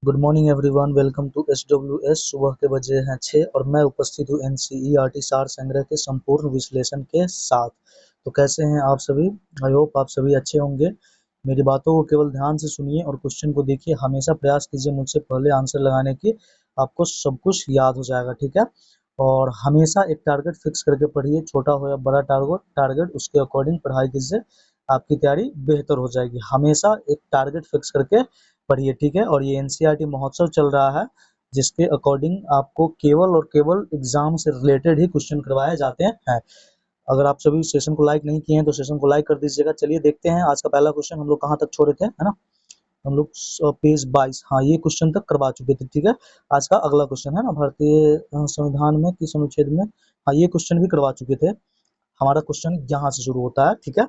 Good morning everyone, welcome to SWS। सुबह के बजे हैं 6 और मैं उपस्थित हूँ NCERT सार संग्रह के संपूर्ण विश्लेषण के साथ। तो कैसे हैं आप सभी? आई होप आप सभी अच्छे होंगे। मेरी बातों को केवल ध्यान से सुनिए और क्वेश्चन को देखिए। हमेशा प्रयास कीजिए मुझसे पहले आंसर लगाने की, आपको सब कुछ याद हो जाएगा, ठीक है। और हमेशा एक टारगेट फिक्स करके पढ़िए, छोटा हो या बड़ा टारगेट उसके अकॉर्डिंग पढ़ाई कीजिए, आपकी तैयारी बेहतर हो जाएगी। हमेशा एक टारगेट फिक्स करके पढ़िए, ठीक है। और ये NCERT महोत्सव चल रहा है, जिसके अकॉर्डिंग आपको केवल और केवल एग्जाम से रिलेटेड ही क्वेश्चन करवाए जाते हैं। अगर आप सभी सेशन को लाइक नहीं किए हैं तो सेशन को लाइक कर दीजिएगा। चलिए देखते हैं आज का पहला क्वेश्चन हम लोग कहाँ तक छोड़े थे, है ना। हम लोग पेज 22, हाँ, ये क्वेश्चन तक करवा चुके थे, ठीक है। आज का अगला क्वेश्चन है ना, भारतीय संविधान में किस अनुच्छेद में, हाँ, ये क्वेश्चन भी करवा चुके थे। हमारा क्वेश्चन यहाँ से शुरू होता है, ठीक है।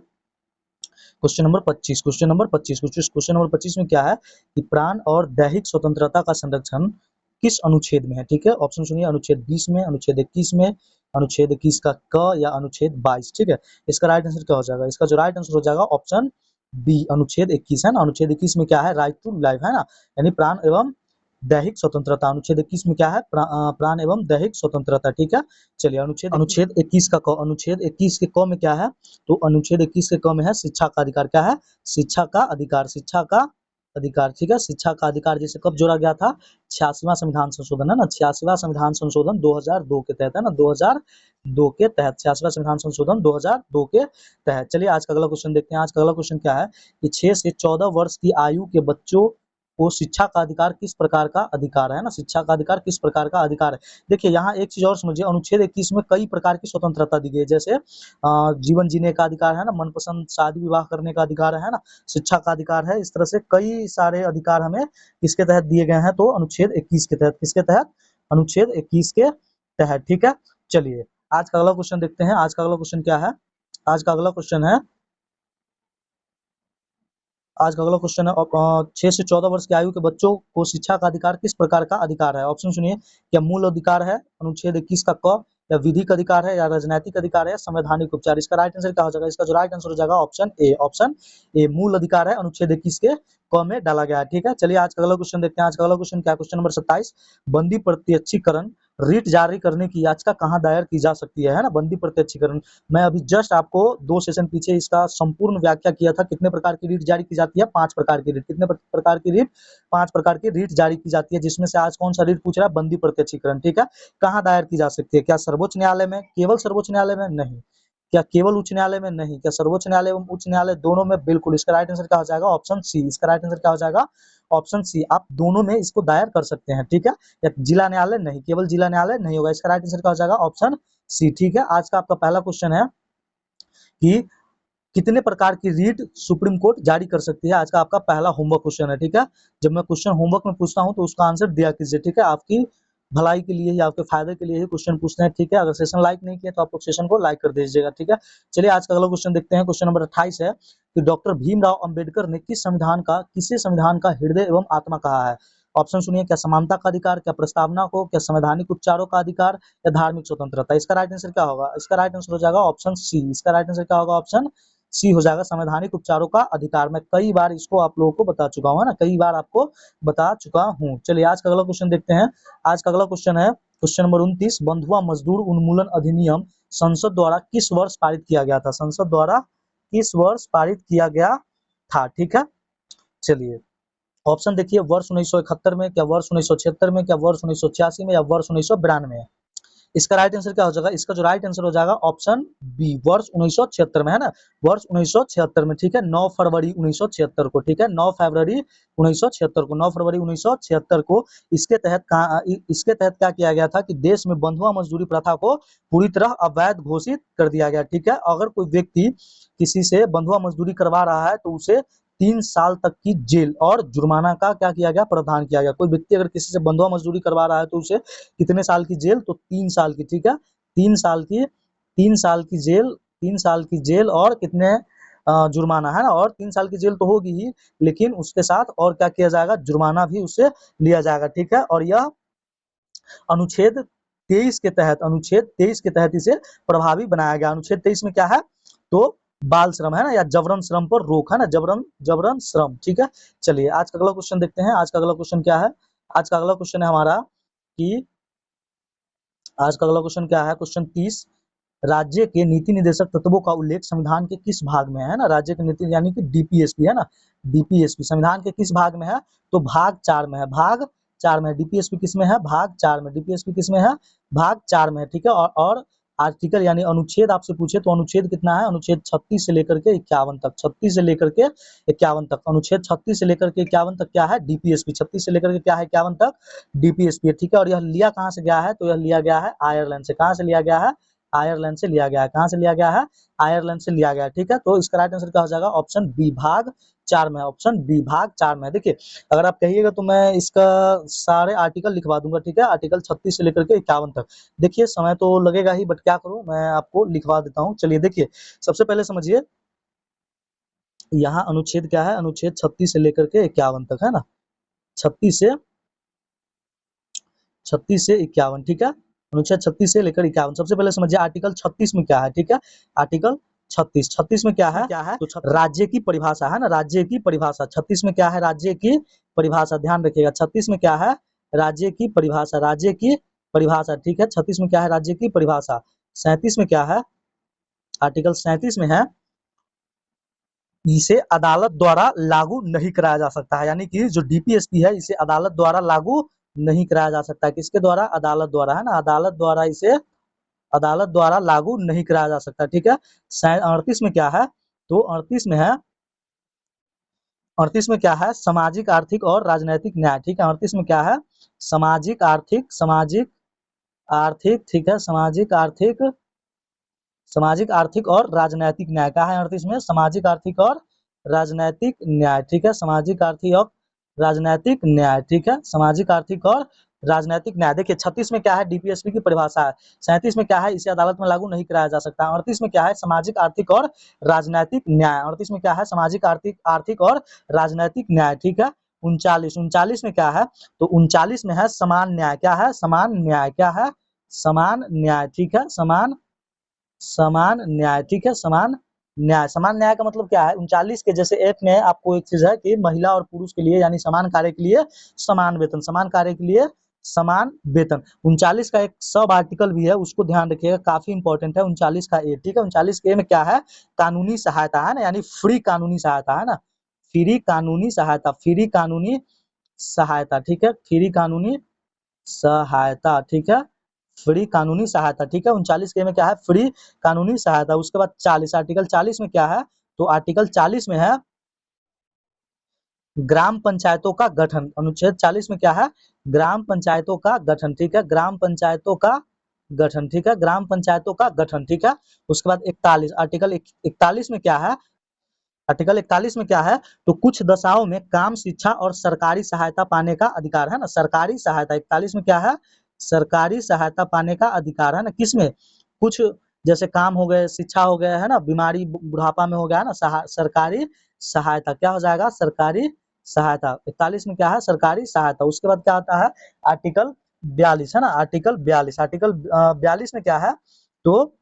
क्वेश्चन नंबर 25, क्वेश्चन नंबर 25 में क्या है कि प्राण और दैहिक स्वतंत्रता का संरक्षण किस अनुच्छेद में है, ठीक है। ऑप्शन सुनिए, अनुच्छेद 20 में, अनुच्छेद 21 में, अनुच्छेद 21 का क या अनुच्छेद 22, ठीक है। इसका राइट आंसर क्या हो जाएगा? इसका जो राइट आंसर हो जाएगा ऑप्शन बी, अनुच्छेद 21 है ना। अनुच्छेद 21 में क्या है? राइट टू लाइफ, है ना, यानी प्राण एवं दैहिक स्वतंत्रता। अनुच्छेद 21 में क्या है? प्राण एवं दैहिक स्वतंत्रता, ठीक है। चलिए अनुच्छेद 21 का क, अनुच्छेद 21 के क में क्या है? तो अनुच्छेद 21 के क में है शिक्षा का अधिकार। क्या है? शिक्षा का अधिकार, शिक्षा का अधिकार, ठीक है। शिक्षा का अधिकार जिसे कब जोड़ा गया था? 86वां संविधान संशोधन, है ना। 86वां संविधान संशोधन 2002 के तहत, है ना, 2002 के तहत, 86वां संविधान संशोधन 2002 के तहत। चलिए आज का अगला क्वेश्चन देखते हैं। आज का अगला क्वेश्चन क्या है कि 6 से 14 वर्ष की आयु के बच्चों को शिक्षा का अधिकार किस प्रकार का अधिकार है ना। शिक्षा का अधिकार किस प्रकार का अधिकार है? देखिए यहाँ एक चीज और समझिए, अनुच्छेद 21 में कई प्रकार की स्वतंत्रता दी गई है, जैसे जीवन जीने का अधिकार है ना, मनपसंद शादी विवाह करने का अधिकार है ना, शिक्षा का अधिकार है। इस तरह से कई सारे अधिकार हमें किसके तहत दिए गए हैं? तो अनुच्छेद 21 के तहत। किसके तहत? अनुच्छेद 21 के तहत, ठीक है। चलिए आज का अगला क्वेश्चन देखते हैं। आज का अगला क्वेश्चन क्या है? आज का अगला क्वेश्चन है, आज का अगला क्वेश्चन है 6 से 14 वर्ष की आयु के बच्चों को शिक्षा का अधिकार किस प्रकार का अधिकार है? ऑप्शन सुनिए, क्या मूल अधिकार है अनुच्छेद 21 का क, या विधिक अधिकार है, या राजनैतिक अधिकार है, संवैधानिक उपचार। इसका राइट आंसर क्या हो जाएगा? इसका जो राइट आंसर हो जाएगा ऑप्शन ए, ऑप्शन ए, मूल अधिकार है, अनुच्छेद 21 के क में डाला गया है, ठीक है। चलिए आज का अगला क्वेश्चन देखते हैं। आज का अगला क्वेश्चन क्या है? क्वेश्चन नंबर 27, बंदी प्रत्यक्षीकरण रिट जारी करने की याचिका कहाँ दायर की जा सकती है ना। बंदी प्रत्यक्षीकरण, मैं अभी जस्ट आपको 2 सेशन पीछे इसका संपूर्ण व्याख्या किया था। कितने प्रकार की रिट जारी की जाती है? 5 प्रकार की रिट। कितने प्रकार की रिट? 5 प्रकार की रिट जारी की जाती है, जिसमें से आज कौन सा रिट पूछ रहा है? बंदी प्रत्यक्षीकरण, ठीक है। कहाँ दायर की जा सकती है? क्या सर्वोच्च न्यायालय में? केवल सर्वोच्च न्यायालय में? नहीं। क्या केवल उच्च न्यायालय में? नहीं। क्या सर्वोच्च न्यायालय एवं उच्च न्यायालय दोनों में? बिल्कुल। इसका राइट आंसर क्या हो जाएगा? Option C. इसका राइट आंसर क्या हो जाएगा? Option C. आप दोनों में इसको दायर कर सकते हैं, ठीक है। या जिला न्यायालय? नहीं, केवल जिला न्यायालय नहीं होगा। इसका राइट आंसर क्या हो जाएगा? ऑप्शन सी, ठीक है। आज का आपका पहला क्वेश्चन है कि कितने प्रकार की रीट सुप्रीम कोर्ट जारी कर सकती है। आज का आपका पहला होमवर्क क्वेश्चन है, ठीक है। जब मैं क्वेश्चन होमवर्क में पूछता हूं तो उसका आंसर दिया कीजिए, ठीक है। आपकी भलाई के लिए ही, आपके फायदे के लिए ही क्वेश्चन पूछते हैं, ठीक है। अगर सेशन लाइक नहीं किया तो आप लोग सेशन को लाइक कर दीजिएगा, ठीक है। चलिए आज का अगला क्वेश्चन देखते हैं। क्वेश्चन नंबर 28 है कि डॉक्टर भीमराव अंबेडकर ने किसे संविधान का हृदय एवं आत्मा कहा है? ऑप्शन सुनिए, क्या समानता का अधिकार, क्या प्रस्तावना को, क्या संवैधानिक उपचारों का अधिकार, या धार्मिक स्वतंत्रता। इसका राइट आंसर क्या होगा? इसका राइट आंसर हो जाएगा ऑप्शन सी। इसका राइट आंसर क्या होगा? ऑप्शन सी हो जाएगा, संवैधानिक उपचारों का अधिकार। मैं कई बार इसको आप लोगों को बता चुका हूँ, है ना, कई बार आपको बता चुका हूँ। चलिए आज का अगला क्वेश्चन देखते हैं। आज का अगला क्वेश्चन है क्वेश्चन नंबर 29, बंधुआ मजदूर उन्मूलन अधिनियम संसद द्वारा किस वर्ष पारित किया गया था? संसद द्वारा किस वर्ष पारित किया गया था, ठीक है। चलिए ऑप्शन देखिए, वर्ष 1971 में, क्या वर्ष 1976 में, क्या वर्ष 1986 में, या वर्ष 1992 में। इसका राइट आंसर क्या हो जाएगा? इसका जो राइट आंसर हो जाएगा ऑप्शन बी, वर्ष 1976 में, है ना, वर्ष 1976 में, ठीक है। 9 फरवरी 1976 को, ठीक है, 9 फरवरी 1976 को, 9 फरवरी 1976 को इसके तहत क्या किया गया था कि देश में बंधुआ मजदूरी प्रथा को पूरी तरह अवैध घोषित कर दिया गया, ठीक है। अगर कोई व्यक्ति किसी से बंधुआ मजदूरी करवा रहा है तो उसे 3 साल तक की जेल और जुर्माना का क्या किया गया? प्रावधान किया गया। कोई व्यक्ति अगर किसी से बंधुआ मजदूरी करवा रहा है तो उसे कितने साल की जेल? तो 3 साल की, ठीक है। 3 साल की, 3 साल की जेल, 3 साल की जेल और कितने जुर्माना, है ना। और 3 साल की जेल तो होगी ही, लेकिन उसके साथ और क्या किया जाएगा? जुर्माना भी उससे लिया जाएगा, ठीक है। और यह अनुच्छेद 23 के तहत, अनुच्छेद 23 के तहत इसे प्रभावी बनाया गया। अनुच्छेद 23 में क्या है? तो बाल श्रम, है ना, या जबरन श्रम पर रोक, है ना, जबरन श्रम, ठीक है। चलिए आज का अगला क्वेश्चन देखते हैं। आज का अगला क्वेश्चन क्या है? आज का अगला क्वेश्चन है हमारा कि आज का अगला क्वेश्चन क्या है, क्वेश्चन 30। राज्य के नीति निर्देशक तत्वों का उल्लेख संविधान के किस भाग में है ना, राज्य के नीति यानी कि डीपीएसपी है ना, डीपीएसपी संविधान के किस भाग में है, तो भाग 4 में है, भाग 4 में। डीपीएसपी किस में है, भाग 4 में। डीपीएसपी किस में है, भाग 4 में है, ठीक है। और आर्टिकल यानी अनुच्छेद आपसे पूछे तो अनुच्छेद कितना है, अनुच्छेद 36 से लेकर के 51 तक, 36 से लेकर के 51 तक, अनुच्छेद 36 से लेकर के 51 तक क्या है, डीपीएसपी। 36 से लेकर के क्या है, 51 तक डीपीएसपी है, ठीक है। और यह लिया कहाँ से गया है, तो यह लिया गया है आयरलैंड से। कहाँ से लिया गया है, आयरलैंड से लिया गया है। कहाँ से लिया गया है, आयरलैंड से लिया गया है, ठीक है। तो इसका राइट आंसर क्या हो जाएगा, ऑप्शन बी भाग 4 में, ऑप्शन बी भाग 4 में। देखिए अगर आप कहिएगा तो मैं इसका सारे आर्टिकल लिखवा दूंगा, ठीक है, आर्टिकल 36 से लेकर के 51 तक। देखिए समय तो लगेगा ही, बट क्या करूं, मैं आपको लिखवा देता हूं। चलिए देखिए, सबसे पहले समझिए, यहाँ अनुच्छेद क्या है, अनुच्छेद 36 से लेकर के 51 तक है ना, 36 से 51, ठीक है। अनुच्छेद 36 से लेकर 51। सबसे पहले समझिए आर्टिकल 36 में क्या है, ठीक है। आर्टिकल 36 में क्या है, तो राज्य की परिभाषा है ना, राज्य की परिभाषा। 36 में क्या है, राज्य की परिभाषा, ध्यान रखिएगा। 36 में क्या है, राज्य की परिभाषा, राज्य की परिभाषा, ठीक है। 36 में क्या है, राज्य की परिभाषा। 37 में क्या है, आर्टिकल 37 में है, इसे अदालत द्वारा लागू नहीं कराया जा सकता है, यानी कि जो डीपीएसपी है इसे अदालत द्वारा लागू नहीं कराया जा सकता है। किसके द्वारा, अदालत द्वारा है ना, अदालत द्वारा इसे अदालत द्वारा लागू नहीं कराया जा सकता, ठीक है। 38 में क्या है, तो 38 में है, 38 में क्या है, सामाजिक आर्थिक और राजनीतिक न्याय, ठीक है। 38 में क्या है, सामाजिक आर्थिक, सामाजिक आर्थिक, ठीक है, सामाजिक आर्थिक, सामाजिक आर्थिक और राजनीतिक न्याय। क्या है 38 में, सामाजिक आर्थिक और राजनीतिक न्याय, ठीक है, सामाजिक आर्थिक और राजनीतिक न्याय, ठीक है, सामाजिक आर्थिक और राजनीतिक न्याय। देखिए 36 में क्या है, डीपीएसपी की परिभाषा है। 37 में क्या है, इसे अदालत में लागू नहीं कराया जा सकता। 38 में क्या है, सामाजिक आर्थिक और राजनीतिक न्याय। 38 में क्या है, सामाजिक आर्थिक आर्थिक और राजनीतिक न्याय, ठीक है। 39 में क्या है, तो 39 में है समान न्याय। क्या है, समान न्याय, क्या है, समान न्याय, ठीक है, समान समान न्याय, ठीक है, समान न्याय। समान न्याय का मतलब क्या है, 39 के जैसे एक में आपको एक चीज है कि महिला और पुरुष के लिए यानी समान कार्य के लिए समान वेतन, समान कार्य के लिए समान वेतन। 39 का एक सब आर्टिकल भी है, उसको ध्यान रखिएगा, काफी इंपॉर्टेंट है। 39 का ए, ठीक है। 39 के में क्या है, कानूनी सहायता है ना, यानी फ्री कानूनी सहायता है ना, फ्री कानूनी सहायता, फ्री कानूनी सहायता, ठीक है, फ्री कानूनी सहायता, ठीक है, फ्री कानूनी सहायता, ठीक है। 39 के में क्या है, फ्री कानूनी सहायता। उसके बाद 40, आर्टिकल 40 में क्या है, तो आर्टिकल 40 में है ग्राम पंचायतों का गठन। अनुच्छेद 40 में क्या है, ग्राम पंचायतों का गठन, ठीक है, ग्राम पंचायतों का गठन, ठीक है, ग्राम पंचायतों का गठन, ठीक है। उसके बाद 41, आर्टिकल 41 में क्या है, आर्टिकल 41 में क्या है, तो कुछ दशाओं में काम, शिक्षा और सरकारी सहायता पाने का अधिकार है ना, सरकारी सहायता। 41 में क्या है, सरकारी सहायता पाने का अधिकार है ना, किसमें, कुछ जैसे काम हो गए, शिक्षा हो गया है ना, बीमारी बुढ़ापा में हो गया है ना, सरकारी सहायता। क्या हो जाएगा, सरकारी सहायता। 41 में क्या है, सरकारी सहायता। उसके बाद क्या आता है, आर्टिकल 42 है ना, आर्टिकल 42, आर्टिकल 42 में क्या है, तो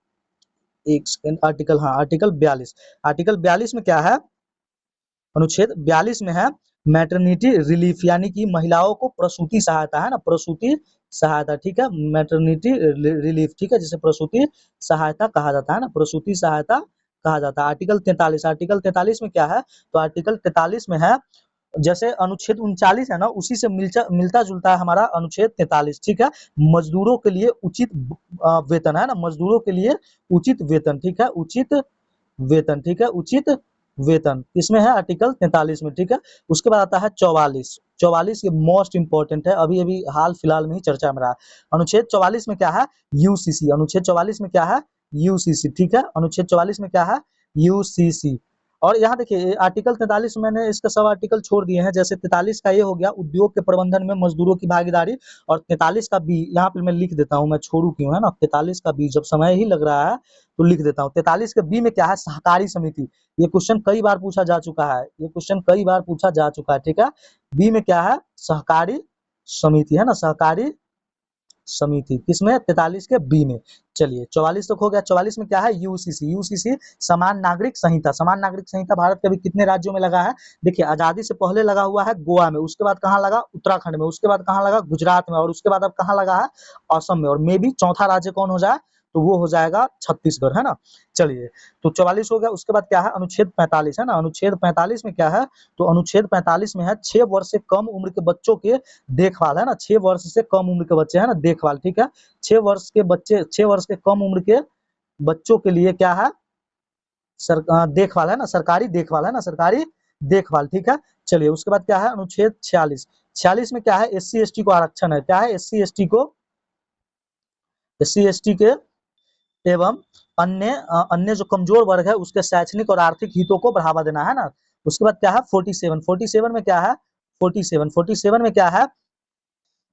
एक सेकंड, आर्टिकल, हाँ आर्टिकल 42, आर्टिकल 42 में क्या है, अनुच्छेद 42 में है मैटरनिटी रिलीफ, यानी कि महिलाओं को प्रसूति सहायता है ना, प्रसूति सहायता, ठीक है, मैटरनिटी रिलीफ, ठीक है, जिसे प्रसूति सहायता कहा जाता है ना, प्रसूति सहायता कहा जाता है। आर्टिकल 43, आर्टिकल 43 में क्या है, तो आर्टिकल 43 में है, जैसे अनुच्छेद 39 है ना, उसी से मिलता जुलता है हमारा अनुच्छेद 43, ठीक है। मजदूरों के लिए उचित वेतन है ना, मजदूरों के लिए उचित वेतन, ठीक है, उचित वेतन, ठीक है, उचित वेतन इसमें है आर्टिकल 43 में, ठीक है। उसके बाद आता है 44, 44 ये मोस्ट इंपोर्टेंट है, अभी अभी हाल फिलहाल में ही चर्चा में रहा। अनुच्छेद 44 में क्या है, यूसीसी, अनुच्छेद 44 में क्या है, यूसीसी, ठीक है, अनुच्छेद 44 में क्या है, यूसीसी। और यहाँ देखिए आर्टिकल 43 मैंने इसका सब आर्टिकल छोड़ दिए हैं, जैसे 43 का ये हो गया उद्योग के प्रबंधन में मजदूरों की भागीदारी, और 43 का बी यहाँ पे मैं लिख देता हूँ, मैं छोड़ू क्यों है ना, 43 का बी जब समय ही लग रहा है तो लिख देता हूँ। 43 के बी में क्या है, सहकारी समिति। ये क्वेश्चन कई बार पूछा जा चुका है, ये क्वेश्चन कई बार पूछा जा चुका है, ठीक है। बी में क्या है, सहकारी समिति है ना, सहकारी समिति, किसमें 43 के बी में। चलिए 44 तक हो गया। 44 में क्या है, यूसीसी, यूसीसी समान नागरिक संहिता। समान नागरिक संहिता भारत के अभी कितने राज्यों में लगा है, देखिए आजादी से पहले लगा हुआ है गोवा में, उसके बाद कहाँ लगा, उत्तराखंड में, उसके बाद कहाँ लगा, गुजरात में, और उसके बाद अब कहाँ लगा है, असम में, और मे भी चौथा राज्य कौन हो जाए, तो वो हो जाएगा छत्तीसगढ़, है ना। चलिए तो 44 हो गया। उसके बाद क्या है, अनुच्छेद 45 है ना। अनुच्छेद 45 में क्या है, तो अनुच्छेद 45 में है 6 वर्ष से कम उम्र के बच्चों के देखभाल, है ना। 6 वर्ष से कम उम्र के बच्चे, है ना, देखभाल, ठीक है। 6 वर्ष के बच्चे, 6 वर्ष के कम उम्र के बच्चों के लिए क्या है, देखभाल, है ना, सरकारी देखभाल, है ना, सरकारी देखभाल, ठीक है। चलिए उसके बाद क्या है, अनुच्छेद 46। 46 में क्या है, एससी एसटी को आरक्षण है। क्या है, एससी एसटी को, एससी एसटी के एवं अन्य जो कमजोर वर्ग है उसके शैक्षणिक और आर्थिक हितों को बढ़ावा देना, है ना। उसके बाद क्या है, 47। 47 में क्या है, 47 में क्या है,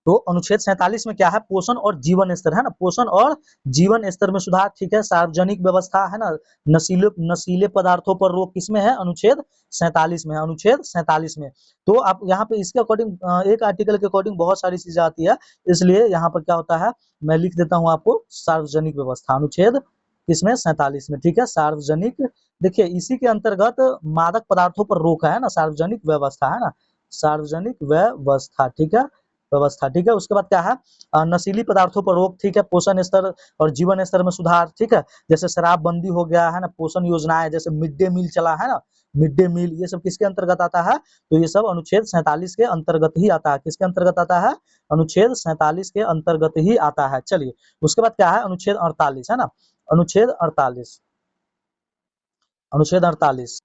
तो अनुच्छेद 47 में क्या है, पोषण और जीवन स्तर, है ना, पोषण और जीवन स्तर में सुधार, ठीक है। सार्वजनिक व्यवस्था, है ना, नशीले नशीले पदार्थों पर रोक किसमें है, अनुच्छेद 47 में है, अनुच्छेद 47 में। तो आप यहाँ पे इसके अकॉर्डिंग, एक आर्टिकल के अकॉर्डिंग बहुत सारी चीजें आती है, इसलिए यहाँ पर क्या होता है, मैं लिख देता हूँ आपको, सार्वजनिक व्यवस्था, अनुच्छेद किसमें, 47 में, ठीक है। सार्वजनिक, देखिए इसी के अंतर्गत मादक पदार्थों पर रोक है ना, सार्वजनिक व्यवस्था, है ना, सार्वजनिक व्यवस्था, ठीक है, व्यवस्था, ठीक है। उसके बाद क्या है, नशीली पदार्थों पर रोक, ठीक है, पोषण स्तर और जीवन स्तर में सुधार, ठीक है, जैसे शराबबंदी हो गया, है ना, पोषण योजनाएं, जैसे मिड डे मील चला है ना, मिड डे मील, ये सब किसके अंतर्गत आता है, तो ये सब अनुच्छेद 47 के अंतर्गत ही आता है। किसके अंतर्गत आता है, अनुच्छेद 47 के अंतर्गत ही आता है। चलिए उसके बाद क्या है, अनुच्छेद 48, है ना, अनुच्छेद 48, अनुच्छेद 48,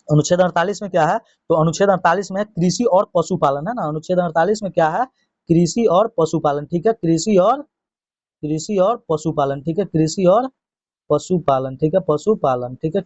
अनुच्छेद 48 में क्या है, तो अनुच्छेद 48 में कृषि और पशुपालन, है ना, अनुच्छेद 48 में क्या है, कृषि और पशुपालन, ठीक है, कृषि और पशुपालन, ठीक है, कृषि और पशुपालन, ठीक है, पशुपालन, ठीक है,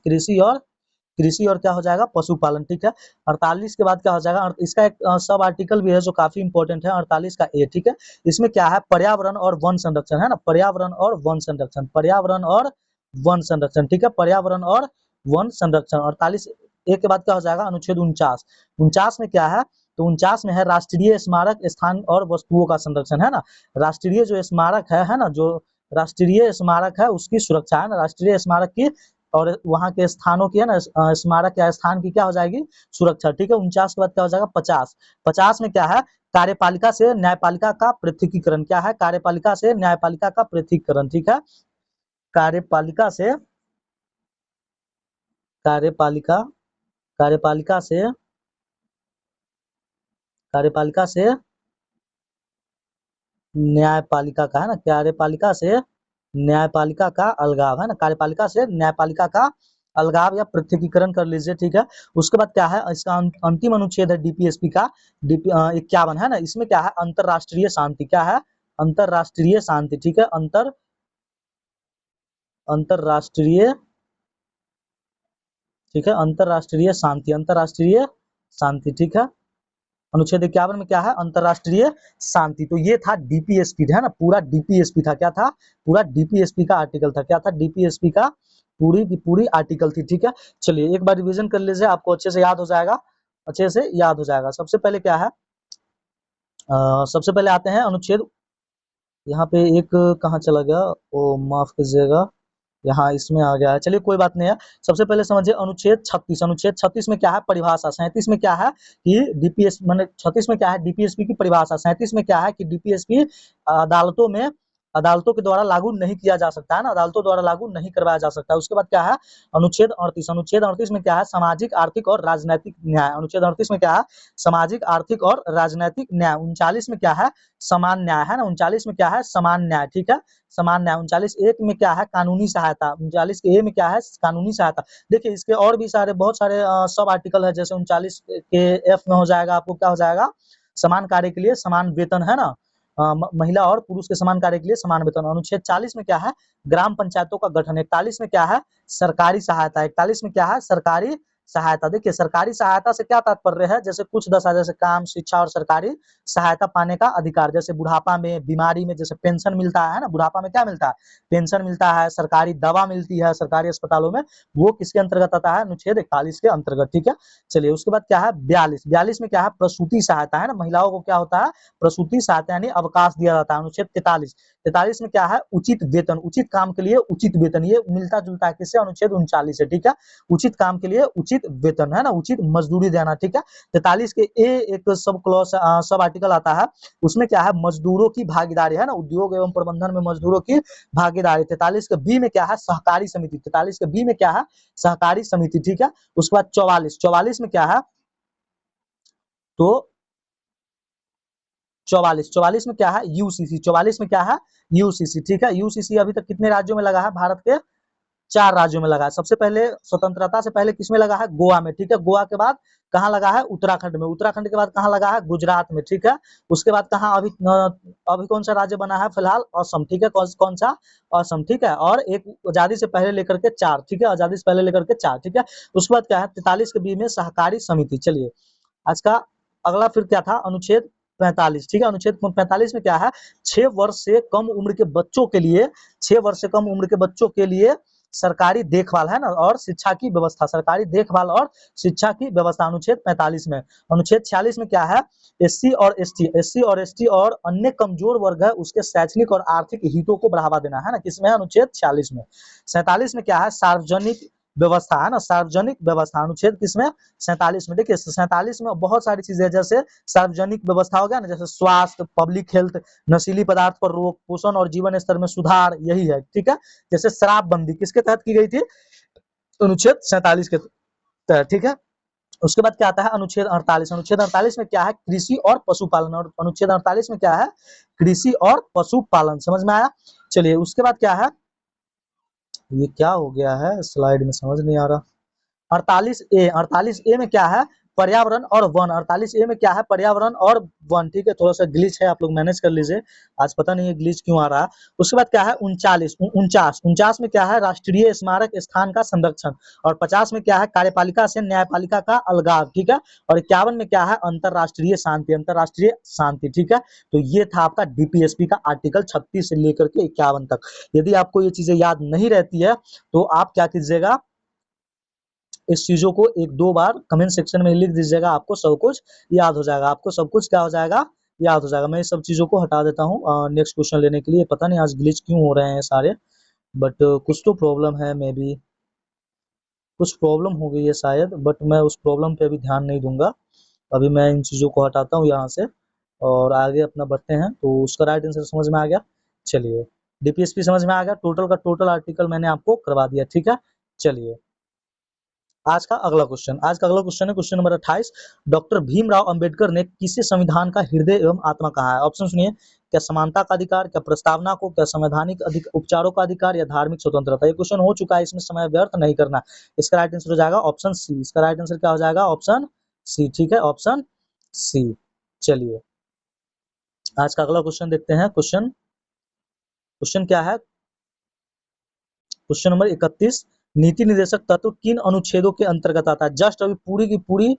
कृषि और क्या हो जाएगा, पशुपालन, ठीक है। 48 के बाद क्या हो जाएगा, इसका एक सब आर्टिकल भी है जो काफी इंपॉर्टेंट है, 48 का ए, ठीक है। इसमें क्या है, पर्यावरण और वन संरक्षण, है ना, पर्यावरण और वन संरक्षण, पर्यावरण और वन संरक्षण, ठीक है, पर्यावरण और वन संरक्षण। 48 ए के बाद क्या हो जाएगा, अनुच्छेद 49। 49 में क्या है, तो 49 में है राष्ट्रीय स्मारक स्थान और वस्तुओं का संरक्षण, है ना, राष्ट्रीय जो स्मारक है ना, जो राष्ट्रीय स्मारक है उसकी सुरक्षा, है ना, राष्ट्रीय स्मारक की और वहाँ के स्थानों की, है ना, स्मारक या स्थान की क्या हो जाएगी, सुरक्षा, ठीक है। 49 के बाद क्या हो जाएगा, 50। 50 में क्या है, कार्यपालिका से न्यायपालिका का पृथकीकरण, क्या है, कार्यपालिका से न्यायपालिका का पृथकीकरण, ठीक है, कार्यपालिका से, कार्यपालिका, कार्यपालिका से, कार्यपालिका से न्यायपालिका का, है ना, कार्यपालिका से न्यायपालिका का अलगाव, है ना, कार्यपालिका से न्यायपालिका का अलगाव या पृथकीकरण कर लीजिए, ठीक है। उसके बाद क्या है, इसका अंतिम अनुच्छेद है डीपीएसपी का, 51, है ना। इसमें क्या है, अंतरराष्ट्रीय शांति, क्या है, अंतरराष्ट्रीय शांति, ठीक है, अंतरराष्ट्रीय, ठीक है, अंतरराष्ट्रीय शांति, अंतरराष्ट्रीय शांति, ठीक है। अनुच्छेद 51 में क्या है, अंतरराष्ट्रीय शांति। तो ये था डीपीएसपी, है ना, पूरा डीपीएसपी था, क्या था, पूरा डीपीएसपी का आर्टिकल था, क्या था, डीपीएसपी का पूरी की पूरी आर्टिकल थी, ठीक है। चलिए एक बार रिवीजन कर लीजिए, आपको अच्छे से याद हो जाएगा, अच्छे से याद हो जाएगा। सबसे पहले क्या है, सबसे पहले आते हैं अनुच्छेद, यहाँ पे एक कहाँ चला गया, ओ माफ कीजिएगा, यहाँ इसमें आ गया है, चलिए कोई बात नहीं है। सबसे पहले समझिए अनुच्छेद 36। अनुच्छेद 36 में क्या है, परिभाषा। 37 में क्या है कि डीपीएस, मैंने 36 में क्या है, डीपीएसपी की परिभाषा। 37 में क्या है कि डीपीएसपी अदालतों में, अदालतों के द्वारा लागू नहीं किया जा सकता, है ना, अदालतों द्वारा लागू नहीं करवाया जा सकता। उसके बाद क्या है, अनुच्छेद 38। अनुच्छेद 38 में क्या है, सामाजिक, आर्थिक और राजनैतिक न्याय। अनुच्छेद 38 में क्या है, सामाजिक, आर्थिक और राजनैतिक न्याय। 39 में क्या है, समान न्याय, है ना, 39 में क्या है, समान न्याय, ठीक है, समान न्याय। 39 एक में क्या है, कानूनी सहायता। 39 के ए में क्या है, कानूनी सहायता। देखिए इसके और भी सारे बहुत सारे सब आर्टिकल है, जैसे 39 के एफ में हो जाएगा, आपको क्या हो जाएगा, समान कार्य के लिए समान वेतन, है ना, महिला और पुरुष के समान कार्य के लिए समान वेतन। अनुच्छेद 40 में क्या है, ग्राम पंचायतों का गठन। 41 में क्या है, सरकारी सहायता। 41 में क्या है, सरकारी सहायता। देखिए सरकारी सहायता से क्या तात्पर्य है, जैसे कुछ दशा, जैसे काम, शिक्षा और सरकारी सहायता पाने का अधिकार, जैसे बुढ़ापा में, बीमारी में, जैसे पेंशन मिलता है ना, बुढ़ापा में क्या मिलता है, पेंशन मिलता है, सरकारी दवा मिलती है सरकारी अस्पतालों में, वो किसके अंतर्गत आता है, अनुच्छेद 41 के अंतर्गत, ठीक है। चलिए उसके बाद क्या है 42 में क्या है, प्रसूति सहायता है ना, महिलाओं को क्या होता है, प्रसूति सहायता यानी अवकाश दिया जाता है, अनुच्छेद 43 में क्या है, उचित वेतन, उचित काम के लिए उचित वेतन, ये मिलता जुलता है किससे, अनुच्छेद 39 से, ठीक है। उचित काम के लिए उचित वेतन है ना, उचित मजदूरी देना, ठीक है। 43 के ए एक सब क्लॉज सब आर्टिकल आता है, उसमें क्या है, मजदूरों की भागीदारी है ना, उद्योग एवं प्रबंधन में मजदूरों की भागीदारी। 43 के बी में क्या है, सहकारी समिति, 43 के बी में क्या है, सहकारी समिति, ठीक है। उसके बाद 44 में क्या है, तो 44 में क्या है, यूसीसी, 44 में क्या है, यूसीसी, ठीक है। यूसीसी अभी तक कितने राज्यों में लगा है, भारत के 4 राज्यों में लगा है। सबसे पहले स्वतंत्रता से पहले किसमें लगा है, गोवा में, ठीक है। गोवा के बाद कहाँ लगा है, उत्तराखंड में। उत्तराखंड के बाद कहाँ लगा है, गुजरात में, ठीक है। उसके बाद कहाँ, अभी कौन सा राज्य बना है फिलहाल, असम, ठीक है। कौन सा, असम, ठीक है। और एक आजादी से पहले लेकर के 4, ठीक है, आजादी से पहले लेकर के 4, ठीक है। उसके बाद क्या है, 43 के बी में सहकारी समिति। चलिए आज का अगला फिर क्या था, अनुच्छेद 45, ठीक है। अनुच्छेद 45 में क्या है, 6 वर्ष से कम उम्र के बच्चों के लिए, 6 वर्ष से कम उम्र के बच्चों के लिए सरकारी देखभाल है ना, और शिक्षा की व्यवस्था, सरकारी देखभाल और शिक्षा की व्यवस्था, अनुच्छेद 45 में। अनुच्छेद 46 में क्या है, एससी और एसटी और अन्य कमजोर वर्ग है उसके शैक्षणिक और आर्थिक हितों को बढ़ावा देना है ना, किसमें है, अनुच्छेद 46 में। 47 में क्या है, सार्वजनिक व्यवस्था है ना, सार्वजनिक व्यवस्था, अनुच्छेद किसमें, 47 में। देखिए 47 में बहुत सारी चीजें, जैसे सार्वजनिक व्यवस्था हो गया ना, जैसे स्वास्थ्य, पब्लिक हेल्थ, नशीली पदार्थ पर रोक, पोषण और जीवन स्तर में सुधार, यही है, ठीक है। जैसे शराबबंदी किसके तहत की गई थी, अनुच्छेद 47 के तहत, ठीक है। उसके बाद क्या आता है, अनुच्छेद 48, अनुच्छेद 48 में क्या है, कृषि और पशुपालन, और अनुच्छेद 48 में क्या है, कृषि और पशुपालन, समझ में आया। चलिए उसके बाद क्या है, ये क्या हो गया है स्लाइड में, समझ नहीं आ रहा। 48 ए में क्या है, पर्यावरण और वन, 48 ए में क्या है, पर्यावरण और वन, ठीक है। थोड़ा सा ग्लिच है, आप लोग मैनेज कर लीजिए, आज पता नहीं है ग्लिच क्यों आ रहा है। उसके बाद क्या है, 49 में क्या है, राष्ट्रीय स्मारक स्थान का संरक्षण, और 50 में क्या है, कार्यपालिका से न्यायपालिका का अलगाव, ठीक है। और 51 में क्या है, अंतरराष्ट्रीय शांति, अंतरराष्ट्रीय शांति, ठीक है। तो ये था आपका डीपीएसपी का आर्टिकल 36 से लेकर के 51 तक। यदि आपको ये चीजें याद नहीं रहती है तो आप क्या कीजिएगा, इस चीजों को 1-2 बार कमेंट सेक्शन में लिख दीजिएगा, आपको सब कुछ याद हो जाएगा, आपको सब कुछ क्या हो जाएगा, याद हो जाएगा। मैं इस सब चीजों को हटा देता हूँ नेक्स्ट क्वेश्चन लेने के लिए। पता नहीं आज ग्लिच क्यों हो रहे हैं सारे, बट कुछ तो प्रॉब्लम है, मे बी कुछ प्रॉब्लम हो गई है शायद, बट मैं उस प्रॉब्लम पे अभी ध्यान नहीं दूंगा। अभी मैं इन चीजों को हटाता हूँ यहाँ से और आगे अपना बढ़ते हैं। तो उसका राइट आंसर समझ में आ गया। चलिए डीपीएसपी समझ में आ गया, टोटल का टोटल आर्टिकल मैंने आपको करवा दिया, ठीक है। चलिए आज का अगला क्वेश्चन है question number 28। Doctor Bhimrao Ambedkar ने किसे संविधान का हृदय एवं आत्मा कहा है। ऑप्शन सुनिए, क्या समानता का अधिकार, क्या प्रस्तावना को, क्या संवैधानिक उपचारों का अधिकार, या धार्मिक स्वतंत्रता। ये क्वेश्चन हो चुका है, इसमें समय व्यर्थ नहीं करना। इसका राइट आंसर हो जाएगा ऑप्शन सी। इसका राइट आंसर क्या हो जाएगा, ऑप्शन सी, ठीक है, ऑप्शन सी। चलिए आज का अगला क्वेश्चन देखते हैं। क्वेश्चन क्या है, क्वेश्चन नंबर 31। नीति निर्देशक तत्व किन अनुच्छेदों के अंतर्गत आता है। जस्ट अभी पूरी की पूरी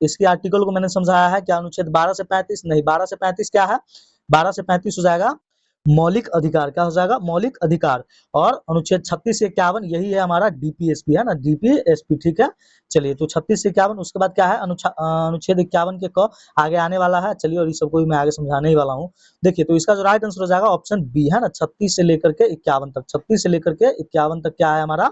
इसके आर्टिकल को मैंने समझाया है। क्या अनुच्छेद 12 से 35 नहीं, 12 से 35 क्या है, 12 से 35 हो जाएगा मौलिक अधिकार, क्या हो जाएगा, मौलिक अधिकार। और अनुच्छेद 36 से 51 यही है हमारा डीपीएसपी है ना, डीपीएसपी, ठीक है। चलिए तो 36 से 51, उसके बाद क्या है, अनुच्छेद 51 के क आगे आने वाला है। चलिए और इस सबको भी मैं आगे समझाने ही वाला हूँ। देखिए तो इसका जो राइट आंसर हो जाएगा ऑप्शन बी है ना, 36 से लेकर के 51 तक, 36 से लेकर के 51 तक क्या है हमारा,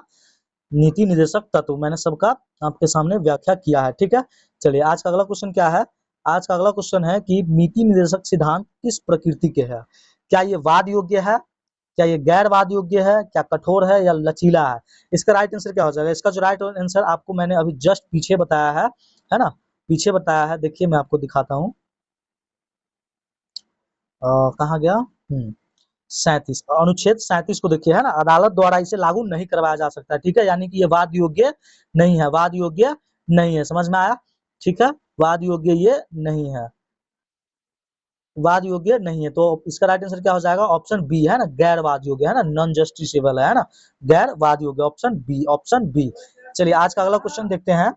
नीति निर्देशक तत्व। मैंने सबका आपके सामने व्याख्या किया है, ठीक है। चलिए आज का अगला क्वेश्चन क्या है, आज का अगला क्वेश्चन है कि नीति निर्देशक सिद्धांत किस प्रकृति के है। क्या ये वाद योग्य है, क्या ये गैर वाद योग्य है, क्या कठोर है, या लचीला है। इसका राइट आंसर क्या हो जाएगा। इसका जो राइट आंसर आपको मैंने अभी जस्ट पीछे बताया है ना, पीछे बताया है। देखिए मैं आपको दिखाता हूँ, कहाँ गया, 37, अनुच्छेद 37 को देखिए है ना, अदालत द्वारा इसे लागू नहीं करवाया जा सकता, ठीक है। यानी कि ये वाद योग्य नहीं है, वाद योग्य नहीं है, समझ में आया, ठीक है। वाद योग्य ये नहीं है, वाद योग्य नहीं है। तो इसका राइट आंसर क्या हो जाएगा, ऑप्शन बी है ना, गैर वाद योग्य है ना, नॉन जस्टिसेबल है ना, गैर वाद योग्य, ऑप्शन बी, ऑप्शन बी। चलिए आज का अगला क्वेश्चन देखते हैं।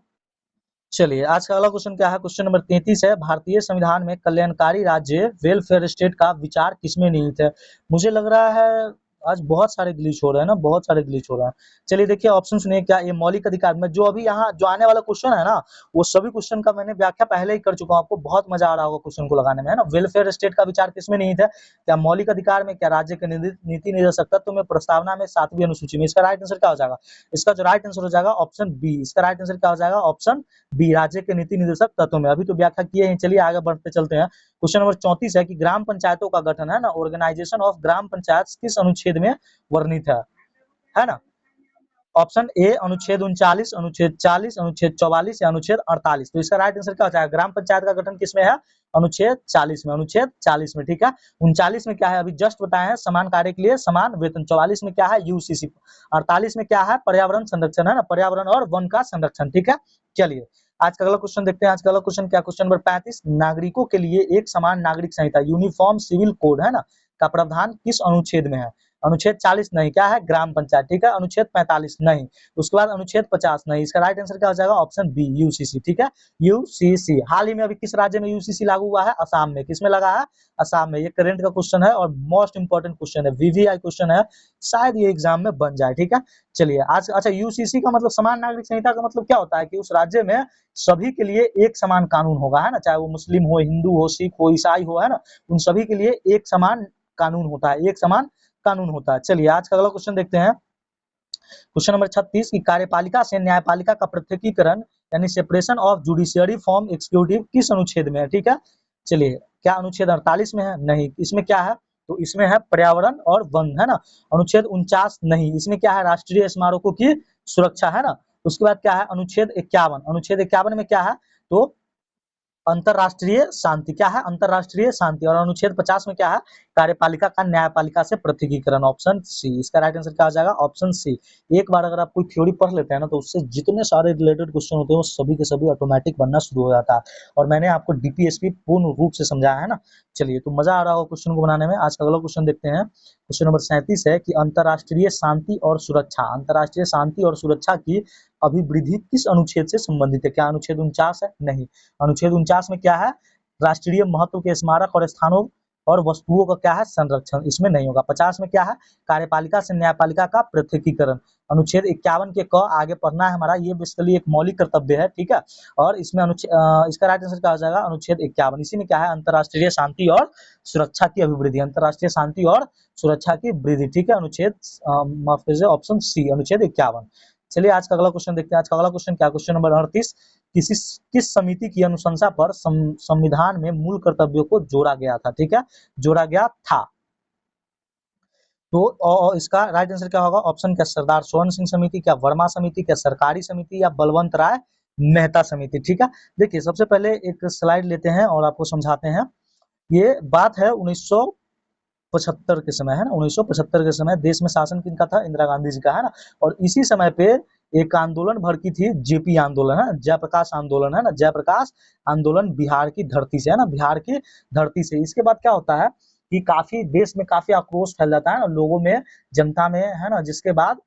चलिए आज का अगला क्वेश्चन क्या है, क्वेश्चन नंबर 33 है, भारतीय संविधान में कल्याणकारी राज्य वेलफेयर स्टेट का विचार किसमें निहित है। मुझे लग रहा है आज बहुत सारे ग्लिच हो रहे हैं ना, बहुत सारे ग्लिच हो रहे हैं। चलिए देखिए ऑप्शन सुनिए, क्या ये मौलिक अधिकार में जो अभी यहाँ जो आने वाला क्वेश्चन है ना, वो सभी क्वेश्चन का मैंने व्याख्या पहले ही कर चुका हूँ, आपको बहुत मजा आ रहा होगा क्वेश्चन को लगाने में, है ना। वेलफेयर स्टेट का विचार किसमें निहित है, क्या मौलिक अधिकार में, क्या राज्य के नीति निर्देशक तत्व में, प्रस्तावना में, 7वीं अनुसूची में। इसका राइट आंसर क्या हो जाएगा, इसका जो राइट आंसर हो जाएगा ऑप्शन बी। इसका राइट आंसर क्या हो जाएगा, ऑप्शन बी, राज्य के नीति निर्देशक तत्वों में। अभी तो व्याख्या किए हैं, चलिए आगे बढ़ते चलते हैं। क्वेश्चन नंबर 34 है कि ग्राम पंचायतों का गठन, है ना, ऑर्गेनाइजेशन ऑफ ग्राम पंचायत किस अनुच्छेद में वर्णित है ना। ऑप्शन ए अनुच्छेद 39, अनुच्छेद 40, अनुच्छेद 44 या अनुच्छेद 48। तो इसका राइट आंसर क्या हो जाएगा, ग्राम पंचायत का गठन किसमें है, अनुच्छेद 40 में, अनुच्छेद 40 में, ठीक है। 39 में क्या है, अभी जस्ट बताए हैं, समान कार्य के लिए समान वेतन। 44 में क्या है, यूसीसी। 48 में क्या है, पर्यावरण संरक्षण, है ना, पर्यावरण और वन का संरक्षण, ठीक है। चलिए आज का अगला क्वेश्चन देखते हैं। आज का अगला क्वेश्चन क्या, क्वेश्चन नंबर 35, नागरिकों के लिए एक समान नागरिक संहिता यूनिफॉर्म सिविल कोड, है ना, का प्रावधान किस अनुच्छेद में है। अनुच्छेद 40 नहीं, क्या है, ग्राम पंचायत, ठीक है। अनुच्छेद 45 नहीं, उसके बाद अनुच्छेद 50 नहीं। इसका राइट आंसर क्या हो जाएगा, ऑप्शन बी, यूसीसी, ठीक है, यूसीसी। हाल ही में अभी किस राज्य में यूसीसी लागू हुआ है, असम में। किसमें लगा है, असम में। ये करंट का क्वेश्चन है और मोस्ट इंपोर्टेंट क्वेश्चन है, वीवीआई क्वेश्चन है, शायद ये एग्जाम में बन जाए, ठीक है। चलिए आज, अच्छा यूसीसी का मतलब समान नागरिक संहिता का मतलब क्या होता है कि उस राज्य में सभी के लिए एक समान कानून होगा, है ना, चाहे वो मुस्लिम हो, हिंदू हो, सिख हो, ईसाई हो, है ना, उन सभी के लिए एक समान कानून होता है, एक समान कानून होता है। चलिए आज का अगला क्वेश्चन देखते हैं। क्वेश्चन नंबर 36 की कार्यपालिका से न्यायपालिका का पृथकीकरण यानी separation of judiciary from executive किस अनुच्छेद में है, ठीक है। चलिए क्या अनुच्छेद 48 में है, नहीं। इसमें क्या है, तो इसमें है पर्यावरण और वन, है ना। अनुच्छेद 49 नहीं, इसमें क्या है, राष्ट्रीय स्मारकों की सुरक्षा, है ना। उसके बाद क्या है, अनुच्छेद 51। अनुच्छेद 51 में क्या है, तो अंतरराष्ट्रीय शांति, क्या है, अंतरराष्ट्रीय शांति। और अनुच्छेद 50 में क्या है, कार्यपालिका का न्यायपालिका से पृथकीकरण, ऑप्शन सी। इसका राइट आंसर क्या आ जाएगा, ऑप्शन सी। एक बार अगर आप कोई थ्योरी पढ़ लेते हैं ना, तो उससे जितने सारे रिलेटेड क्वेश्चन होते हैं वो सभी के सभी ऑटोमेटिक बनना शुरू हो जाता है। और मैंने आपको डीपीएसपी पूर्ण रूप से समझाया है ना। चलिए तो मजा आ रहा होगा क्वेश्चन को बनाने में। आज का अगला क्वेश्चन देखते हैं। क्वेश्चन नंबर 37 है कि अंतरराष्ट्रीय शांति और सुरक्षा, अंतरराष्ट्रीय शांति और सुरक्षा की अभिवृद्धि किस अनुच्छेद से संबंधित है। क्या अनुच्छेद 49 है, नहीं। अनुच्छेद 49 में क्या है, राष्ट्रीय महत्व के स्मारक और स्थानों और वस्तुओं का क्या है, संरक्षण, इसमें नहीं होगा। 50 में क्या है, कार्यपालिका से न्यायपालिका का पृथकीकरण। अनुच्छेद 51 के क आगे पढ़ना है हमारा, ये बेसिकली एक मौलिक कर्तव्य है, ठीक है। और इसमें इसका राइट आंसर क्या हो जाएगा, अनुच्छेद 51। इसी में क्या है, अंतरराष्ट्रीय शांति और सुरक्षा की अभिवृद्धि, अंतरराष्ट्रीय शांति और सुरक्षा की वृद्धि, ठीक है। अनुच्छेद माफ कीजिए, ऑप्शन सी, अनुच्छेद 51। चलिए आज का अगला क्वेश्चन देखते हैं। आज का अगला क्वेश्चन क्या, क्वेश्चन नंबर 38, किस समिति की अनुशंसा पर संविधान में मूल कर्तव्यों को जोड़ा गया था, ठीक है, जोड़ा गया था। तो इसका राइट आंसर क्या होगा, ऑप्शन क्या, सरदार स्वर्ण सिंह समिति, क्या वर्मा समिति, क्या सरकारी समिति, या बलवंत राय मेहता समिति, ठीक है। देखिए सबसे पहले एक स्लाइड लेते हैं और आपको समझाते हैं। ये बात है 1975 के समय, है ना, 1975 के समय देश में शासन किनका था, इंदिरा गांधी जी का, है ना। और इसी समय पे एक आंदोलन भड़की थी, जेपी आंदोलन, है, जयप्रकाश आंदोलन, है ना, जयप्रकाश आंदोलन, बिहार की धरती से, है ना, बिहार की धरती से। इसके बाद क्या होता है कि काफी देश में काफी आक्रोश फैल जाता है ना, लोगों में, जनता में, है ना। जिसके बाद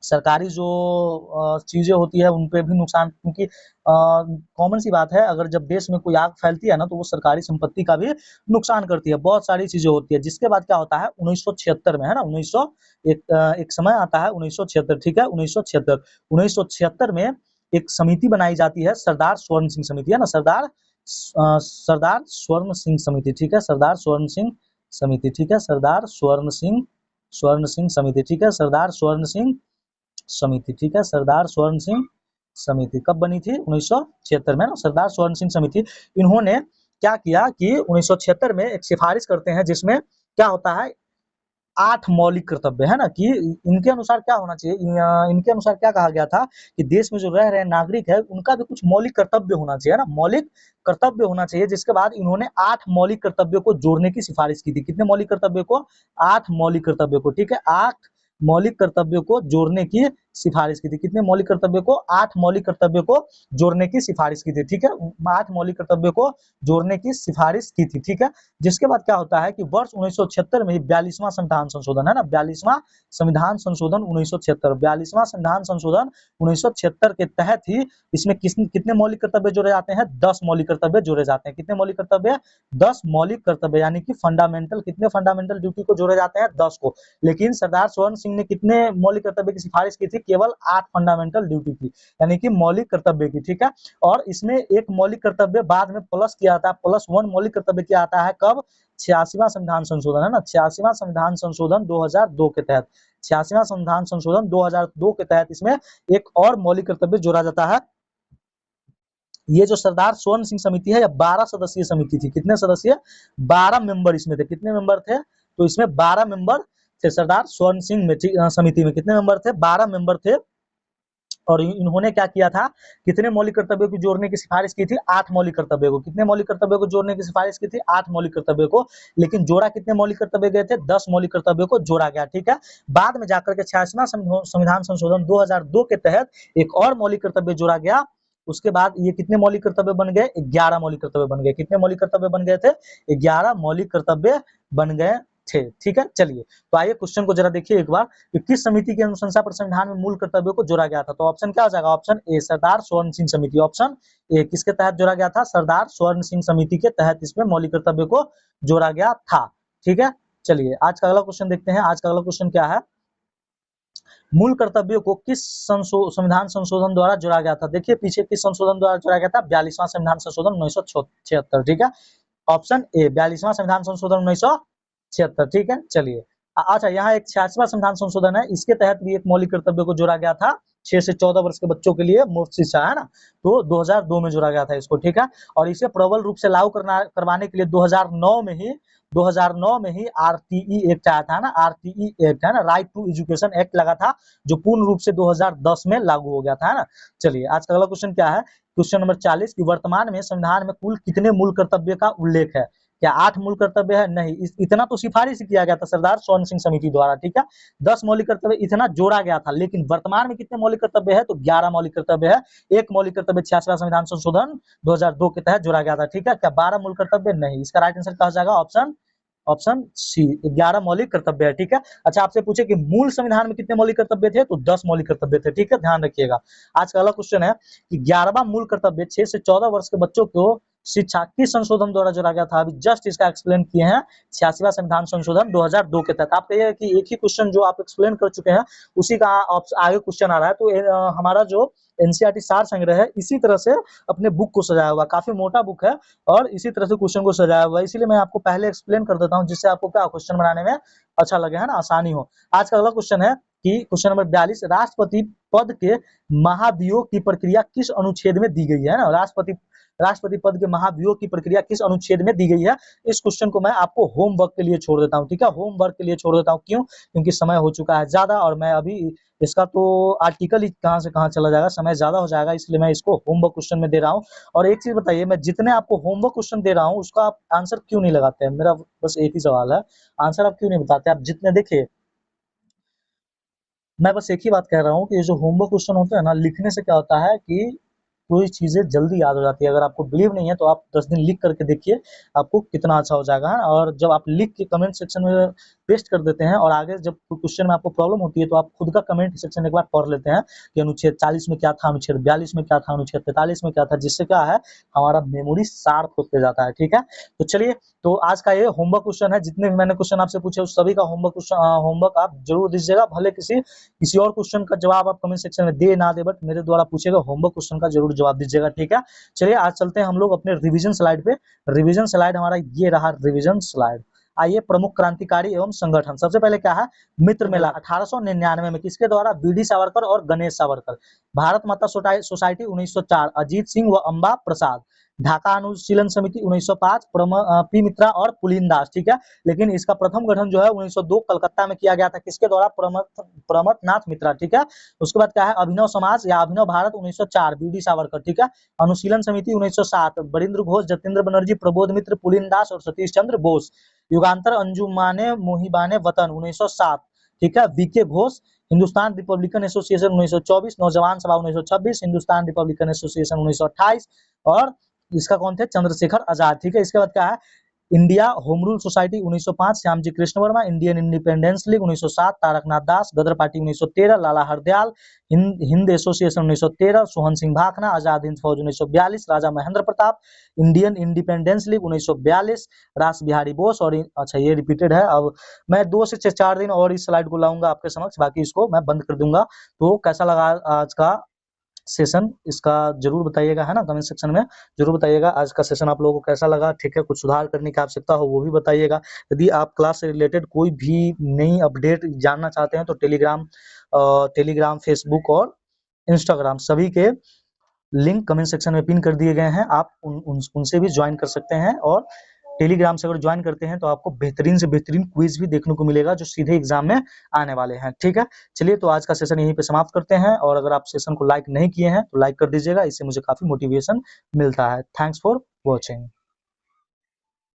सरकारी जो चीजें होती है उन पे भी नुकसान, क्योंकि कॉमन सी बात है, अगर जब देश में कोई आग फैलती है ना, तो वो सरकारी संपत्ति का भी नुकसान करती है, बहुत सारी चीजें होती है। जिसके बाद क्या होता है 1976 में, है ना, 1900 एक समय आता है 1976, ठीक है, 1976। 1976 में एक समिति बनाई जाती है, सरदार स्वर्ण सिंह समिति, है ना, सरदार स्वर्ण सिंह समिति, ठीक है, सरदार स्वर्ण सिंह समिति, ठीक है, सरदार स्वर्ण सिंह समिति, ठीक है, सरदार स्वर्ण सिंह समिति, ठीक है, सरदार स्वर्ण सिंह समिति कब बनी थी, 1976 में ना, सरदार स्वर्ण सिंह समिति। इन्होंने क्या किया कि 1976 में एक सिफारिश करते हैं, जिसमें क्या होता है 8 मौलिक कर्तव्य, है ना, कि इनके अनुसार क्या होना चाहिए, इनके अनुसार क्या कहा गया था कि देश में जो रह रहे नागरिक है उनका भी कुछ मौलिक कर्तव्य होना चाहिए, है ना, मौलिक कर्तव्य होना चाहिए। जिसके बाद इन्होंने 8 मौलिक कर्तव्यों को जोड़ने की सिफारिश की थी। कितने मौलिक कर्तव्यों को, 8 मौलिक कर्तव्यों को, ठीक है, 8 मौलिक कर्तव्यों को जोड़ने की सिफारिश की थी। कितने मौलिक कर्तव्य को? 8 मौलिक कर्तव्य को जोड़ने की सिफारिश की थी, ठीक है। 8 मौलिक कर्तव्य को जोड़ने की सिफारिश की थी, ठीक है। जिसके बाद क्या होता है कि वर्ष 1976 में ही 42वां संविधान संशोधन है ना, 42वां संविधान संशोधन 1976, 42वां संविधान संशोधन 1976 के तहत ही इसमें कितने मौलिक कर्तव्य जोड़े जाते हैं? 10 मौलिक कर्तव्य जोड़े जाते हैं। कितने मौलिक कर्तव्य? 10 मौलिक कर्तव्य, यानी कि फंडामेंटल, कितने फंडामेंटल ड्यूटी को जोड़े जाते हैं? 10 को। लेकिन सरदार स्वर्ण सिंह ने कितने मौलिक कर्तव्य की सिफारिश की थी? केवल 8 फंडामेंटल ड्यूटी की, यानी कि मौलिक कर्तव्य की, ठीक है। और इसमें एक मौलिक कर्तव्य बाद में प्लस किया था, +1 मौलिक कर्तव्य किया आता है कब? 86वां संविधान संशोधन है ना, 86वां संविधान संशोधन 2002 के तहत, 86वां संविधान संशोधन 2002 के तहत इसमें एक और मौलिक कर्तव्य जोड़ा जाता है। ये जो सरदार स्वर्ण सिंह समिति है, यह 12 सदस्यीय समिति थी। कितने सदस्य? 12 मेंबर इसमें थे। कितने मेंबर थे? तो इसमें 12 मेंबर थे सरदार स्वर्ण सिंह समिति में। कितने मेंबर थे? 12 मेंबर थे। और इन्होंने क्या किया था? कितने मौलिक कर्तव्यों को जोड़ने की सिफारिश की थी? 8 मौलिक कर्तव्यों को। कितने मौलिक कर्तव्यों को जोड़ने की सिफारिश की थी? 8 मौलिक कर्तव्यों को। लेकिन जोड़ा कितने मौलिक कर्तव्य गए थे? 10 मौलिक कर्तव्यों को जोड़ा गया, ठीक है। बाद में जाकर के 86वां संविधान संशोधन 2002 के तहत एक और मौलिक कर्तव्य जोड़ा गया। उसके बाद ये कितने मौलिक कर्तव्य बन गए? 11 मौलिक कर्तव्य बन गए। कितने मौलिक कर्तव्य बन गए थे? 11 मौलिक कर्तव्य बन गए थे, ठीक है। चलिए, तो आइए क्वेश्चन को जरा देखिए एक बार कि किस समिति की अनुशंसा पर संविधान में मूल कर्तव्यों को जोड़ा गया था। तो ऑप्शन क्या हो जाएगा? ऑप्शन ए, सरदार स्वर्ण सिंह समिति। ऑप्शन ए किसके तहत जोड़ा गया था? सरदार स्वर्ण सिंह समिति के तहत इसमें मौलिक कर्तव्य को जोड़ा गया था, ठीक है। चलिए, आज का अगला क्वेश्चन देखते हैं। आज का अगला क्वेश्चन क्या है? मूल कर्तव्यों को किस संविधान संशोधन द्वारा जोड़ा गया था? देखिए पीछे किस संशोधन द्वारा जोड़ा गया था? 42वां संविधान संशोधन 1976, ठीक है। ऑप्शन ए, 42वां संविधान संशोधन 1976, ठीक है। चलिए, अच्छा, यहाँ एक 86वां संविधान संशोधन है, इसके तहत भी एक मौलिक कर्तव्य को जोड़ा गया था। 6 से 14 वर्ष के बच्चों के लिए मुफ्त शिक्षा, है ना, तो 2002 में जोड़ा गया था इसको, ठीक है। और इसे प्रबल रूप से लागू करवाने के लिए 2009 में ही RTE एक्ट आया था ना, RTE एक्ट, है ना, राइट टू एजुकेशन एक्ट लगा था, जो पूर्ण रूप से 2010 में लागू हो गया था, है ना। चलिए, आज का अगला क्वेश्चन क्या है? क्वेश्चन नंबर 40 की वर्तमान में संविधान में कुल कितने मूल कर्तव्य का उल्लेख है? क्या 8 मूल कर्तव्य है? नहीं, इतना तो सिफारिश किया गया था सरदार स्वर्ण सिंह समिति द्वारा, ठीक है। 10 मौलिक कर्तव्य इतना जोड़ा गया था, लेकिन वर्तमान में कितने मौलिक कर्तव्य है? तो 11 मौलिक कर्तव्य है। एक मौलिक कर्तव्य 86वां संविधान संशोधन 2002 के तहत जोड़ा गया था, ठीक है। क्या 12 मूल कर्तव्य? नहीं, इसका राइट आंसर क्या हो जाएगा? ऑप्शन सी, 11 मौलिक कर्तव्य है, ठीक है। अच्छा, आपसे पूछे कि मूल संविधान में कितने मौलिक कर्तव्य थे? तो 10 मौलिक कर्तव्य थे, ठीक है, ध्यान रखिएगा। आज का अगला क्वेश्चन है कि 11वां मूल कर्तव्य 6 से 14 वर्ष के बच्चों को शिक्षा किस संशोधन द्वारा जोड़ा गया था? अभी जस्ट इसका एक्सप्लेन किए हैं, 86वां संविधान संशोधन 2002 के तहत। आप कहिए कि एक ही क्वेश्चन जो आप एक्सप्लेन कर चुके हैं उसी का आगे क्वेश्चन आ रहा है, तो हमारा जो एनसीईआरटी सार संग्रह है इसी तरह से अपने बुक को सजाया हुआ, काफी मोटा बुक है और इसी तरह से क्वेश्चन को सजाया हुआ है, इसीलिए मैं आपको पहले एक्सप्लेन कर देता हूं, जिससे आपको क्या क्वेश्चन बनाने में अच्छा लगे, है ना, आसानी हो। आज का अगला क्वेश्चन है कि क्वेश्चन नंबर 42, राष्ट्रपति पद के महाभियोग की प्रक्रिया किस अनुच्छेद में दी गई है ना? राष्ट्रपति पद के महाभियोग की प्रक्रिया किस अनुच्छेद में दी गई है? इस क्वेश्चन को मैं आपको होमवर्क के लिए छोड़ देता हूं, ठीक है, होमवर्क के लिए छोड़ देता हूं। क्यों? क्योंकि समय हो चुका है ज्यादा और मैं अभी इसका तो आर्टिकल ही कहां से कहां चला जाएगा, समय ज्यादा हो जाएगा, इसलिए मैं इसको होमवर्क क्वेश्चन में दे रहा हूं। और एक चीज बताइए, मैं जितने आपको होमवर्क क्वेश्चन दे रहा हूं उसका आप आंसर क्यों नहीं लगाते हैं? मेरा बस एक ही सवाल है, आंसर आप क्यों नहीं बताते? आप जितने देखिए, मैं बस एक ही बात कह रहा हूँ कि ये जो होमवर्क क्वेश्चन होते हैं ना, लिखने से क्या होता है कि कोई चीजें जल्दी याद हो जाती है। अगर आपको बिलीव नहीं है तो आप 10 दिन लिख करके देखिए, आपको कितना अच्छा हो जाएगा। और जब आप लिख के कमेंट सेक्शन में पेस्ट कर देते हैं और आगे जब क्वेश्चन में आपको प्रॉब्लम होती है तो आप खुद का कमेंट सेक्शन एक बार पढ़ लेते हैं कि अनुच्छेद 40 में क्या था, अनुच्छेद 42 में क्या था, अनुच्छेद 43 में क्या था, जिससे क्या है, हमारा मेमोरी शार्प होते जाता है, ठीक है। तो चलिए, तो आज का ये होमवर्क क्वेश्चन है, जितने भी मैंने क्वेश्चन आपसे पूछे उस सभी का होमवर्क आप जरूर दीजिएगा। भले किसी और क्वेश्चन का जवाब आप कमेंट सेक्शन में दे ना दे, बट मेरे द्वारा पूछेगा होमवर्क क्वेश्चन का जरूर जवाब दीजिएगा, ठीक है। चलिए, आज चलते हैं हम लोग अपने रिवीजन स्लाइड पे। रिवीजन स्लाइड हमारा ये रहा, रिवीजन स्लाइड। आइए, प्रमुख क्रांतिकारी एवं संगठन। सबसे पहले क्या है? मित्र मेला 1899 में किसके द्वारा? बीडी सावरकर और गणेश सावरकर। भारत माता सोसाइटी 1904, अजीत सिंह व अम्बा प्रसाद। ढाका अनुशीलन समिति 1905, पी मित्रा और पुलिन दास, ठीक है। लेकिन इसका प्रथम गठन जो है 1902 कलकत्ता में किया गया था, किसके द्वारा? प्रमथनाथ मित्रा, ठीक है। उसके बाद क्या है? अभिनव समाज या अभिनव भारत 1904, बीडी सावरकर, ठीक है। अनुशीलन समिति 1907, बरिंद्र घोष, जतेंद्र बनर्जी, प्रबोध मित्र, पुलिन दास और सतीश चंद्र बोस। युगांतर अंजुमाने मुहिबाने वतन 1907, ठीक है, बीके घोष, हिंदुस्तान रिपब्लिकन एसोसिएशन 1924, नौजवान सभा 1926, हिंदुस्तान रिपब्लिकन एसोसिएशन 1928 और इसका कौन थे? चंद्रशेखर आजाद। ठीक है, इसके बाद क्या है? India home rule society 1905, Shyamji Krishna Varma, Indian independence league 1907, Taraknath Das, Ghadar party 1913, Lala Hardayal, Hind association 1913, Sohan Singh Bhakna, Azad Hind Fauj 1942, Raja Mahendra Pratap, Indian independence league 1942, Rash Bihari Bose और अच्छा ये रिपीटेड है। अब मैं 2 से 4 दिन और इस स्लाइड को लाऊंगा आपके समक्ष, बाकी इसको मैं बंद कर दूंगा। तो कैसा लगा आज का सेशन, इसका जरूर बताइएगा, है ना, कमेंट सेक्शन में जरूर बताइएगा आज का सेशन आप लोगों को कैसा लगा। ठीक है, कुछ सुधार करने की आवश्यकता हो वो भी बताइएगा। यदि आप क्लास से रिलेटेड कोई भी नई अपडेट जानना चाहते हैं तो टेलीग्राम, फेसबुक और इंस्टाग्राम सभी के लिंक कमेंट सेक्शन में पिन कर दिए गए हैं। आप उनसे भी ज्वाइन कर सकते हैं और टेलीग्राम से अगर ज्वाइन करते हैं तो आपको बेहतरीन से बेहतरीन क्विज भी देखने को मिलेगा जो सीधे एग्जाम में आने वाले हैं। ठीक है, चलिए तो आज का सेशन यहीं पे समाप्त करते हैं और अगर आप सेशन को लाइक नहीं किए हैं तो लाइक कर दीजिएगा, इससे मुझे काफी मोटिवेशन मिलता है। Thanks for watching.